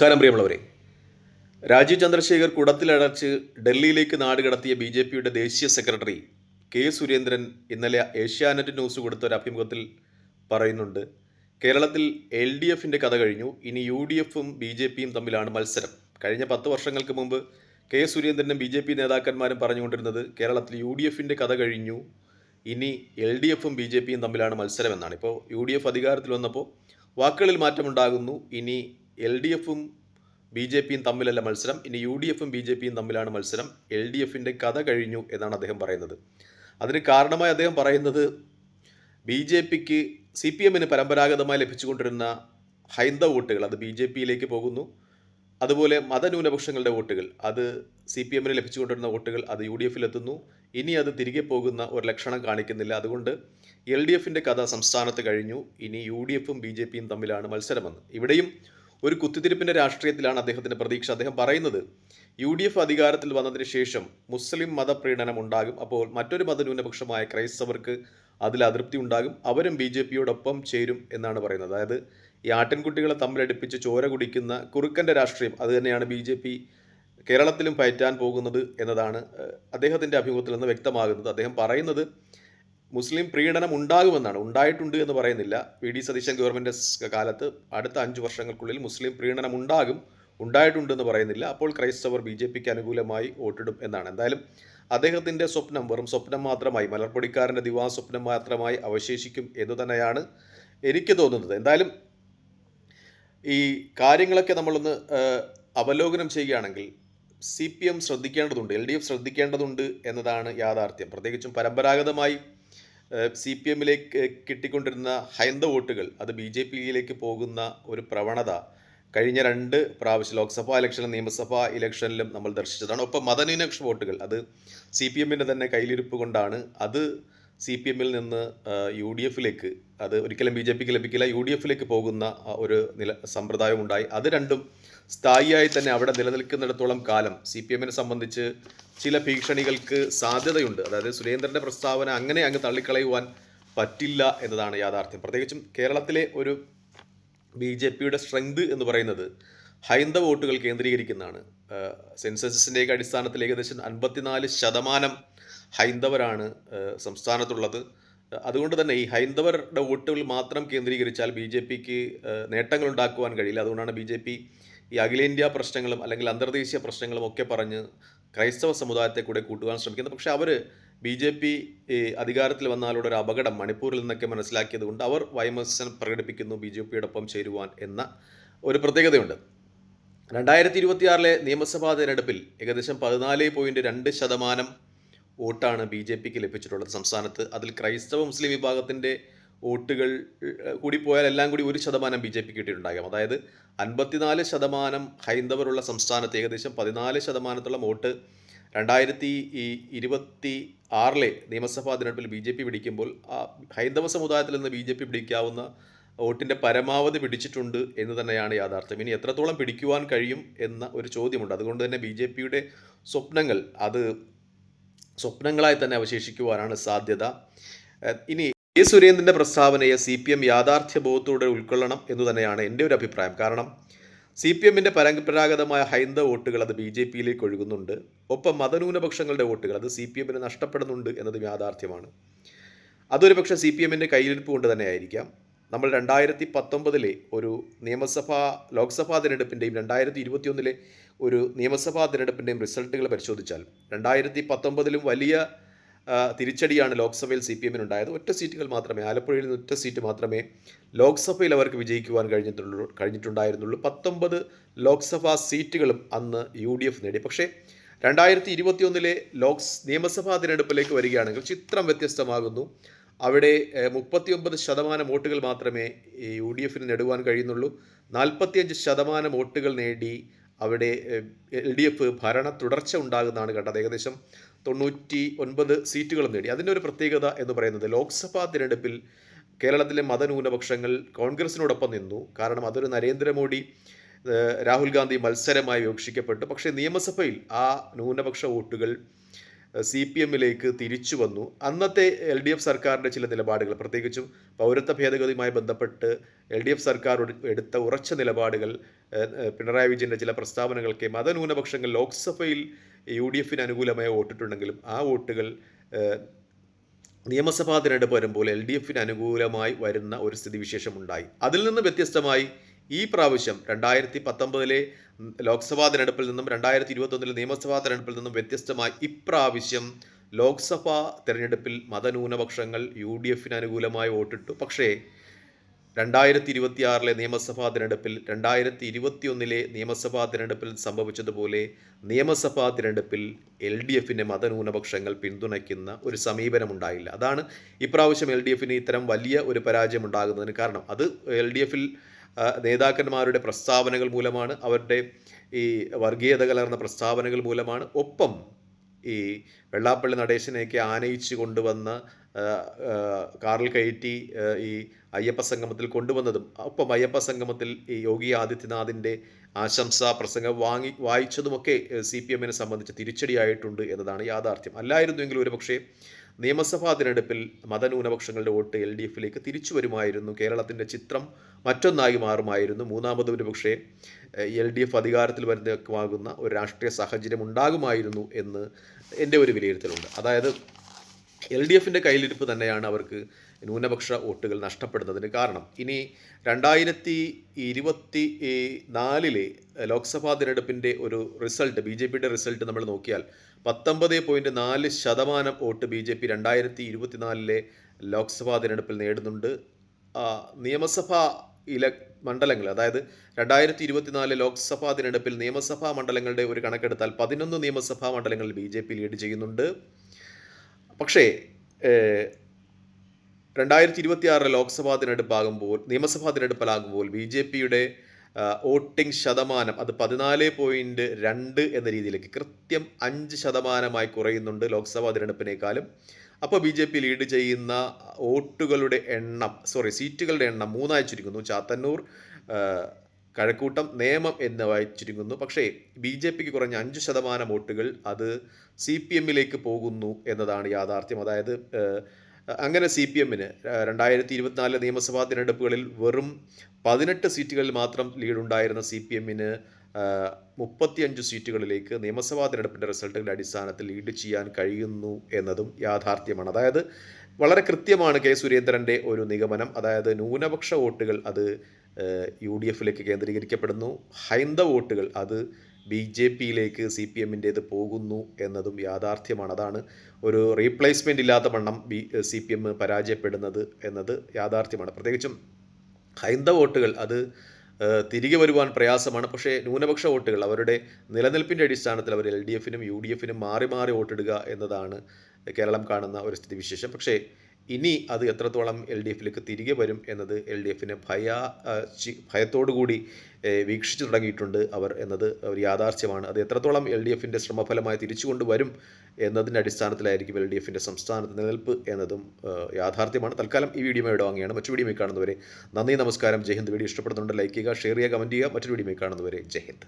നമസ്കാരം പ്രിയമുള്ളവരെ. രാജീവ് ചന്ദ്രശേഖർ കുടത്തിലടച്ച് ഡൽഹിയിലേക്ക് നാടുകടത്തിയ ബി ജെ പിയുടെ ദേശീയ സെക്രട്ടറി കെ സുരേന്ദ്രൻ ഇന്നലെ ഏഷ്യാനെറ്റ് ന്യൂസ് കൊടുത്ത ഒരു അഭിമുഖത്തിൽ പറയുന്നുണ്ട്, കേരളത്തിൽ എൽ ഡി എഫിൻ്റെ കഥ കഴിഞ്ഞു, ഇനി യു ഡി എഫും ബി ജെ പിയും തമ്മിലാണ് മത്സരം. കഴിഞ്ഞ 10 വർഷങ്ങൾക്ക് മുമ്പ് കെ സുരേന്ദ്രനും ബി ജെ പി നേതാക്കന്മാരും പറഞ്ഞുകൊണ്ടിരുന്നത് കേരളത്തിൽ യു ഡി എഫിൻ്റെ കഥ കഴിഞ്ഞു, ഇനി എൽ ഡി എഫും ബി ജെ പിയും തമ്മിലാണ് മത്സരം എന്നാണ്. ഇപ്പോൾ യു ഡി എഫ് അധികാരത്തിൽ വന്നപ്പോൾ വാക്കുകളിൽ മാറ്റമുണ്ടാകുന്നു. ഇനി എൽ ഡി എഫും ബി ജെ പിയും തമ്മിലല്ല മത്സരം, ഇനി യു ഡി എഫും ബി ജെ പിയും തമ്മിലാണ് മത്സരം, എൽ ഡി എഫിൻ്റെ കഥ കഴിഞ്ഞു എന്നാണ് അദ്ദേഹം പറയുന്നത്. അതിന് കാരണമായി അദ്ദേഹം പറയുന്നത് ബി ജെ പിക്ക് സി പി എമ്മിന് പരമ്പരാഗതമായി ലഭിച്ചുകൊണ്ടിരുന്ന ഹൈന്ദവ വോട്ടുകൾ അത് ബി ജെ പിയിലേക്ക് പോകുന്നു. അതുപോലെ മതന്യൂനപക്ഷങ്ങളുടെ വോട്ടുകൾ അത് സി പി എമ്മിന് ലഭിച്ചുകൊണ്ടിരുന്ന വോട്ടുകൾ അത് യു ഡി എഫിലെത്തുന്നു. ഇനി അത് തിരികെ പോകുന്ന ഒരു ലക്ഷണം കാണിക്കുന്നില്ല. അതുകൊണ്ട് എൽ ഡി എഫിൻ്റെ കഥ സംസ്ഥാനത്ത് കഴിഞ്ഞു, ഇനി യു ഡി എഫും ബി ജെ പിയും തമ്മിലാണ് മത്സരമെന്ന്. ഇവിടെയും ഒരു കുത്തിത്തിരിപ്പിൻ്റെ രാഷ്ട്രീയത്തിലാണ് അദ്ദേഹത്തിൻ്റെ പ്രതീക്ഷ. അദ്ദേഹം പറയുന്നത് യു ഡി എഫ് അധികാരത്തിൽ വന്നതിന് ശേഷം മുസ്ലിം മതപ്രീണനം ഉണ്ടാകും, അപ്പോൾ മറ്റൊരു മതന്യൂനപക്ഷമായ ക്രൈസ്തവർക്ക് അതിൽ അതൃപ്തി ഉണ്ടാകും, അവരും ബി ജെ പിയോടൊപ്പം ചേരും എന്നാണ് പറയുന്നത്. അതായത് ഈ ആട്ടിൻകുട്ടികളെ തമ്മിലടുപ്പിച്ച് ചോര കുടിക്കുന്ന കുറുക്കൻ്റെ രാഷ്ട്രീയം അത് തന്നെയാണ് ബി ജെ പി കേരളത്തിലും പയറ്റാൻ പോകുന്നത് എന്നതാണ് അദ്ദേഹത്തിൻ്റെ അഭിമുഖത്തിൽ നിന്ന് വ്യക്തമാകുന്നത്. അദ്ദേഹം പറയുന്നത് മുസ്ലിം പ്രീണനം ഉണ്ടാകുമെന്നാണ്, ഉണ്ടായിട്ടുണ്ട് എന്ന് പറയുന്നില്ല. വി ഡി സതീശൻ ഗവൺമെൻറ് കാലത്ത് അടുത്ത 5 വർഷങ്ങൾക്കുള്ളിൽ മുസ്ലിം പ്രീണനം ഉണ്ടായിട്ടുണ്ടെന്ന് പറയുന്നില്ല. അപ്പോൾ ക്രൈസ്തവർ ബി ജെ പിക്ക് അനുകൂലമായി വോട്ടിടും എന്നാണ്. എന്തായാലും അദ്ദേഹത്തിൻ്റെ സ്വപ്നം വെറും സ്വപ്നം മാത്രമായി, മലർപ്പൊടിക്കാരൻ്റെ ദിവാസ്വപ്നം മാത്രമായി അവശേഷിക്കും എന്ന് തന്നെയാണ് എനിക്ക് തോന്നുന്നത്. എന്തായാലും ഈ കാര്യങ്ങളൊക്കെ നമ്മളൊന്ന് അവലോകനം ചെയ്യുകയാണെങ്കിൽ സി പി എം ശ്രദ്ധിക്കേണ്ടതുണ്ട്, എൽ ഡി എഫ് ശ്രദ്ധിക്കേണ്ടതുണ്ട് എന്നതാണ് യാഥാർത്ഥ്യം. പ്രത്യേകിച്ചും പരമ്പരാഗതമായി സി പി എമ്മിലേക്ക് കിട്ടിക്കൊണ്ടിരുന്ന ഹൈന്ദവ വോട്ടുകൾ അത് ബി ജെ പിയിലേക്ക് പോകുന്ന ഒരു പ്രവണത കഴിഞ്ഞ 2 പ്രാവശ്യം ലോക്സഭാ ഇലക്ഷനിലും നിയമസഭാ ഇലക്ഷനിലും നമ്മൾ ദർശിച്ചതാണ്. ഒപ്പം മതന്യൂനപക്ഷ വോട്ടുകൾ അത് സി പി എമ്മിൻ്റെ തന്നെ കയ്യിലിരിപ്പ് കൊണ്ടാണ് അത് സി പി എമ്മിൽ നിന്ന് യു ഡി എഫിലേക്ക്, അത് ഒരിക്കലും ബി ജെ പിക്ക് ലഭിക്കില്ല, യു ഡി എഫിലേക്ക് പോകുന്ന ഒരു സമ്പ്രദായം ഉണ്ടായി. അത് രണ്ടും സ്ഥായിയായി തന്നെ അവിടെ നിലനിൽക്കുന്നിടത്തോളം കാലം സി പി എമ്മിനെ സംബന്ധിച്ച് ചില ഭീഷണികൾക്ക് സാധ്യതയുണ്ട്. അതായത് സുരേന്ദ്രൻ്റെ പ്രസ്താവന അങ്ങനെ അങ്ങ് തള്ളിക്കളയുവാൻ പറ്റില്ല എന്നതാണ് യാഥാർത്ഥ്യം. പ്രത്യേകിച്ചും കേരളത്തിലെ ഒരു ബി ജെ പിയുടെ സ്ട്രെങ്ത് എന്ന് പറയുന്നത് ഹൈന്ദവ വോട്ടുകൾ കേന്ദ്രീകരിക്കുന്നതാണ്. സെൻസസിൻ്റെയൊക്കെ അടിസ്ഥാനത്തിൽ ഏകദേശം 54% ഹൈന്ദവരാണ് സംസ്ഥാനത്തുള്ളത്. അതുകൊണ്ട് തന്നെ ഈ ഹൈന്ദവരുടെ വോട്ടുകൾ മാത്രം കേന്ദ്രീകരിച്ചാൽ ബി ജെ പിക്ക് നേട്ടങ്ങൾ ഉണ്ടാക്കുവാൻ കഴിയില്ല. അതുകൊണ്ടാണ് ബി ജെ പി ഈ അഖിലേന്ത്യാ പ്രശ്നങ്ങളും അല്ലെങ്കിൽ അന്തർദേശീയ പ്രശ്നങ്ങളും ഒക്കെ പറഞ്ഞ് ക്രൈസ്തവ സമുദായത്തെ കൂടെ കൂട്ടുവാൻ ശ്രമിക്കുന്നത്. പക്ഷേ അവർ ബി ജെ പി അധികാരത്തിൽ വന്നാലുള്ള ഒരു അപകടം മണിപ്പൂരിൽ നിന്നൊക്കെ മനസ്സിലാക്കിയത് കൊണ്ട് അവർ വൈമനസ്യം പ്രകടിപ്പിക്കുന്നു ബി ജെ പിയോടൊപ്പം ചേരുവാൻ എന്ന ഒരു പ്രത്യേകതയുണ്ട്. 2026 നിയമസഭാ തിരഞ്ഞെടുപ്പിൽ ഏകദേശം 14.2% വോട്ടാണ് ബി ജെ പിക്ക് ലഭിച്ചിട്ടുള്ളത് സംസ്ഥാനത്ത്. അതിൽ ക്രൈസ്തവ മുസ്ലിം വിഭാഗത്തിൻ്റെ വോട്ടുകൾ കൂടിപ്പോയാൽ എല്ലാം കൂടി 1% ബി ജെ പിക്ക് കിട്ടിയിട്ടുണ്ടാകാം. അതായത് 54% ഹൈന്ദവരുള്ള സംസ്ഥാനത്ത് ഏകദേശം 14% വോട്ട് 2026 നിയമസഭാ തിരഞ്ഞെടുപ്പിൽ ബി ജെ പി പിടിക്കുമ്പോൾ ആ ഹൈന്ദവ സമുദായത്തിൽ നിന്ന് ബി ജെ പി പിടിക്കാവുന്ന വോട്ടിൻ്റെ പരമാവധി പിടിച്ചിട്ടുണ്ട് എന്ന് തന്നെയാണ് യാഥാർത്ഥ്യം. ഇനി എത്രത്തോളം പിടിക്കുവാൻ കഴിയും എന്ന ഒരു ചോദ്യമുണ്ട്. അതുകൊണ്ട് തന്നെ ബി ജെ പിയുടെ സ്വപ്നങ്ങൾ അത് സ്വപ്നങ്ങളായി തന്നെ അവശേഷിക്കുവാനാണ് സാധ്യത. ഇനി കെ സുരേന്ദ്രൻ്റെ പ്രസ്താവനയെ സി പി എം യാഥാർത്ഥ്യബോധത്തോടെ ഉൾക്കൊള്ളണം എന്ന് തന്നെയാണ് എൻ്റെ ഒരു അഭിപ്രായം. കാരണം സി പി എമ്മിൻ്റെ പരമ്പരാഗതമായ ഹൈന്ദവ വോട്ടുകൾ അത് ബി ജെ പിയിലേക്ക് ഒഴുകുന്നുണ്ട്. ഒപ്പം മതന്യൂനപക്ഷങ്ങളുടെ വോട്ടുകൾ അത് സി പി എമ്മിന് നഷ്ടപ്പെടുന്നുണ്ട് എന്നതും യാഥാർത്ഥ്യമാണ്. അതൊരു പക്ഷേ സി പി എമ്മിൻ്റെ കയ്യിലിരിപ്പ് കൊണ്ട് തന്നെ ആയിരിക്കാം. നമ്മൾ 2019 ഒരു ലോക്സഭാ തിരഞ്ഞെടുപ്പിൻ്റെയും 2021 ഒരു നിയമസഭാ തിരഞ്ഞെടുപ്പിൻ്റെയും റിസൾട്ടുകൾ പരിശോധിച്ചാൽ 2019 വലിയ തിരിച്ചടിയാണ് ലോക്സഭയിൽ സി പി എമ്മിനുണ്ടായത്. 1 സീറ്റുകൾ മാത്രമേ, ആലപ്പുഴയിൽ നിന്ന് 1 സീറ്റ് മാത്രമേ ലോക്സഭയിൽ അവർക്ക് വിജയിക്കുവാൻ കഴിഞ്ഞിട്ടുണ്ടായിരുന്നുള്ളൂ. 19 ലോക്സഭാ സീറ്റുകളും അന്ന് യു ഡി എഫ് നേടി. പക്ഷേ 2021 നിയമസഭാ തിരഞ്ഞെടുപ്പിലേക്ക് വരികയാണെങ്കിൽ ചിത്രം വ്യത്യസ്തമാകുന്നു. അവിടെ 39% വോട്ടുകൾ മാത്രമേ യു ഡി എഫിന് നേടുവാൻ കഴിയുന്നുള്ളൂ. 45% വോട്ടുകൾ നേടി അവിടെ എൽ ഡി എഫ് ഭരണ തുടർച്ച ഉണ്ടാകുന്നതാണ് കണ്ടത്. ഏകദേശം 99 സീറ്റുകളും നേടി. അതിൻ്റെ ഒരു പ്രത്യേകത എന്ന് പറയുന്നത് ലോക്സഭാ തിരഞ്ഞെടുപ്പിൽ കേരളത്തിലെ മതന്യൂനപക്ഷങ്ങൾ കോൺഗ്രസിനോടൊപ്പം നിന്നു. കാരണം അതൊരു നരേന്ദ്രമോദി രാഹുൽ ഗാന്ധി മത്സരമായി വീക്ഷിക്കപ്പെട്ടു. പക്ഷേ നിയമസഭയിൽ ആ ന്യൂനപക്ഷ വോട്ടുകൾ CPM-ലേക്ക് തിരിച്ചു വന്നു. അന്നത്തെ LDF സർക്കാരിൻ്റെ ചില നിലപാടുകൾ, പ്രത്യേകിച്ചും പൗരത്വ ഭേദഗതിയുമായി ബന്ധപ്പെട്ട് LDF സർക്കാർ എടുത്ത ഉറച്ച നിലപാടുകൾ, പിണറായി വിജയൻ്റെ ചില പ്രസ്താവനകൾക്ക് മതന്യൂനപക്ഷങ്ങൾ ലോക്സഭയിൽ UDF-ന് അനുകൂലമായി വോട്ടിട്ടുണ്ടെങ്കിലും ആ വോട്ടുകൾ നിയമസഭാ തിരഞ്ഞെടുപ്പ് വരുമ്പോൾ LDF-ന് അനുകൂലമായി വരുന്ന ഒരു സ്ഥിതിവിശേഷമുണ്ടായി. അതിൽ നിന്ന് വ്യത്യസ്തമായി ഈ പ്രാവശ്യം 2019 ലോക്സഭാ തിരഞ്ഞെടുപ്പിൽ നിന്നും 2021 നിയമസഭാ തിരഞ്ഞെടുപ്പിൽ നിന്നും വ്യത്യസ്തമായി ഇപ്രാവശ്യം ലോക്സഭാ തിരഞ്ഞെടുപ്പിൽ മതന്യൂനപക്ഷങ്ങൾ UDF-ന് അനുകൂലമായി വോട്ടിട്ടു. പക്ഷേ 2026 നിയമസഭാ തിരഞ്ഞെടുപ്പിൽ 2021 നിയമസഭാ തിരഞ്ഞെടുപ്പിൽ സംഭവിച്ചതുപോലെ നിയമസഭാ തിരഞ്ഞെടുപ്പിൽ LDF-നെ മതന്യൂനപക്ഷങ്ങൾ പിന്തുണയ്ക്കുന്ന ഒരു സമീപനമുണ്ടായില്ല. അതാണ് ഇപ്രാവശ്യം LDF-ന് ഇത്തരം വലിയ ഒരു പരാജയം ഉണ്ടാകുന്നതിന് കാരണം. അത് LDF-ൽ നേതാക്കന്മാരുടെ പ്രസ്താവനകൾ മൂലമാണ്, അവരുടെ ഈ വർഗീയത കലർന്ന പ്രസ്താവനകൾ മൂലമാണ്. ഒപ്പം ഈ വെള്ളാപ്പള്ളി നടേശനെയൊക്കെ ആനയിച്ച് കൊണ്ടുവന്ന, കാറിൽ കയറ്റി ഈ അയ്യപ്പ സംഗമത്തിൽ കൊണ്ടുവന്നതും, ഒപ്പം അയ്യപ്പ സംഗമത്തിൽ ഈ യോഗി ആദിത്യനാഥിൻ്റെ ആശംസാ പ്രസംഗം വായിച്ചതുമൊക്കെ CPM-നെ സംബന്ധിച്ച് തിരിച്ചടിയായിട്ടുണ്ട് എന്നതാണ് യാഥാർത്ഥ്യം. അല്ലായിരുന്നുവെങ്കിൽ ഒരുപക്ഷേ നിയമസഭാ തിരഞ്ഞെടുപ്പിൽ മതന്യൂനപക്ഷങ്ങളുടെ വോട്ട് LDF-ലേക്ക് തിരിച്ചു വരുമായിരുന്നു. കേരളത്തിൻ്റെ ചിത്രം മറ്റൊന്നായി മാറുമായിരുന്നു. മൂന്നാമത് ഒരുപക്ഷേ LDF അധികാരത്തിൽ വരുന്നതാകുന്ന ഒരു രാഷ്ട്രീയ സാഹചര്യം ഉണ്ടാകുമായിരുന്നു എന്ന് എൻ്റെ ഒരു വിലയിരുത്തലുണ്ട്. അതായത് LDF-ൻ്റെ കയ്യിലിരിപ്പ് തന്നെയാണ് അവർക്ക് ന്യൂനപക്ഷ വോട്ടുകൾ നഷ്ടപ്പെടുന്നതിന് കാരണം. ഇനി 2024 ലോക്സഭാ തിരഞ്ഞെടുപ്പിൻ്റെ ഒരു റിസൾട്ട്, BJP-യുടെ റിസൾട്ട് നമ്മൾ നോക്കിയാൽ 19.4% വോട്ട് BJP 2024 ലോക്സഭാ തിരഞ്ഞെടുപ്പിൽ നേടുന്നുണ്ട്. നിയമസഭാ മണ്ഡലങ്ങൾ, അതായത് 2024 ലോക്സഭാ തിരഞ്ഞെടുപ്പിൽ നിയമസഭാ മണ്ഡലങ്ങളുടെ ഒരു കണക്കെടുത്താൽ 11 നിയമസഭാ മണ്ഡലങ്ങളിൽ BJP ലീഡ് ചെയ്യുന്നുണ്ട്. പക്ഷേ 2026 ലോക്സഭാ നിയമസഭാ തിരഞ്ഞെടുപ്പിലാകുമ്പോൾ BJP-യുടെ വോട്ടിംഗ് ശതമാനം അത് 14.2 എന്ന രീതിയിലേക്ക് കൃത്യം 5% കുറയുന്നുണ്ട് ലോക്സഭാ തിരഞ്ഞെടുപ്പിനേക്കാളും. അപ്പോൾ BJP ലീഡ് ചെയ്യുന്ന സീറ്റുകളുടെ എണ്ണം 3 ചുരുങ്ങുന്നു. ചാത്തന്നൂർ, കഴക്കൂട്ടം, നേമം എന്നിവ ചുരുങ്ങുന്നു. പക്ഷേ BJP-ക്ക് കുറഞ്ഞ 5% വോട്ടുകൾ അത് CPM-ലേക്ക് പോകുന്നു എന്നതാണ് യാഥാർത്ഥ്യം. അതായത് അങ്ങനെ CPM-ന് 2024 നിയമസഭാ തിരഞ്ഞെടുപ്പുകളിൽ വെറും 18 സീറ്റുകളിൽ മാത്രം ലീഡുണ്ടായിരുന്ന CPM-ന് 35 സീറ്റുകളിലേക്ക് നിയമസഭാ തിരഞ്ഞെടുപ്പിൻ്റെ റിസൾട്ടുകളുടെ അടിസ്ഥാനത്തിൽ ലീഡ് ചെയ്യാൻ കഴിയുന്നു എന്നതും യാഥാർത്ഥ്യമാണ്. അതായത് വളരെ കൃത്യമാണ് കെ സുരേന്ദ്രൻ്റെ ഒരു നിഗമനം. അതായത് ന്യൂനപക്ഷ വോട്ടുകൾ അത് UDF-ലേക്ക് കേന്ദ്രീകരിക്കപ്പെടുന്നു, ഹൈന്ദവ വോട്ടുകൾ അത് BJP-യിലേക്ക് CPM-ൻ്റേത് പോകുന്നു എന്നതും യാഥാർത്ഥ്യമാണ്. അതാണ് ഒരു റീപ്ലേസ്മെൻ്റ് ഇല്ലാത്ത വണ്ണം CPM പരാജയപ്പെടുന്നത് എന്നത് യാഥാർത്ഥ്യമാണ്. പ്രത്യേകിച്ചും ഹൈന്ദവ വോട്ടുകൾ അത് തിരികെ വരുവാൻ പ്രയാസമാണ്. പക്ഷേ ന്യൂനപക്ഷ വോട്ടുകൾ അവരുടെ നിലനിൽപ്പിൻ്റെ അടിസ്ഥാനത്തിൽ അവർ LDF-നും UDF-നും മാറി മാറി വോട്ടിടുക എന്നതാണ് കേരളം കാണുന്ന ഒരു സ്ഥിതിവിശേഷം. പക്ഷേ ഇനി അത് എത്രത്തോളം LDF-ലേക്ക് തിരികെ വരും എന്നത് LDF-നെ ഭയത്തോടുകൂടി വീക്ഷിച്ചു തുടങ്ങിയിട്ടുണ്ട് അവർ എന്നത് ഒരു യാഥാർത്ഥ്യമാണ്. അത് എത്രത്തോളം LDF-ൻ്റെ ശ്രമഫലമായി തിരിച്ചു കൊണ്ടുവരും എന്നതിൻ്റെ അടിസ്ഥാനത്തിലായിരിക്കും LDF-ൻ്റെ സംസ്ഥാനത്ത് നിലനിൽപ്പ് എന്നതും യാഥാർത്ഥ്യമാണ്. തൽക്കാലം ഈ വീഡിയോ ഇവിടെ വാങ്ങിയാണ്. മറ്റു വീഡിയോ കാണുന്നവരെ നന്ദി, നമസ്കാരം, ജയ് ഹിന്ദ്. വീഡിയോ ഇഷ്ടപ്പെടുന്നുണ്ട് ലൈക്ക് ചെയ്യുക, ഷെയർ ചെയ്യുക, കമൻറ്റ് ചെയ്യുക. മറ്റൊരു വീഡിയോ കാണുന്നവരെ ജയ് ഹിന്ദ്.